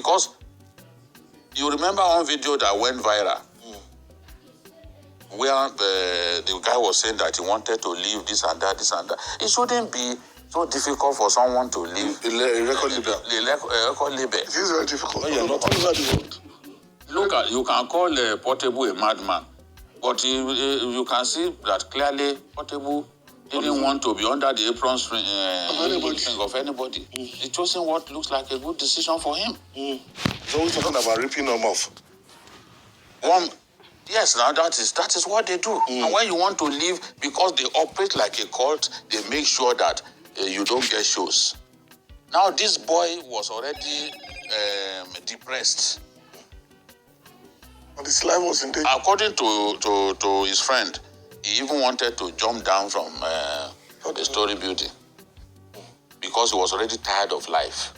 Because you remember one video that went viral where the guy was saying that he wanted to leave this and that. It shouldn't be so difficult for someone to leave a record label. Record label. It is very difficult. No, you're not all over the world. Look at, you can call Portable a madman, but you can see that clearly Portable didn't want to be under the apron string of anybody. He chose what looks like a good decision for him. He's always talking about ripping them off. Yes, now that is what they do. And when you want to leave, because they operate like a cult, they make sure that you don't get shows. Now this boy was already depressed. And his life was in danger. According to his friend, he even wanted to jump down from a story building because he was already tired of life.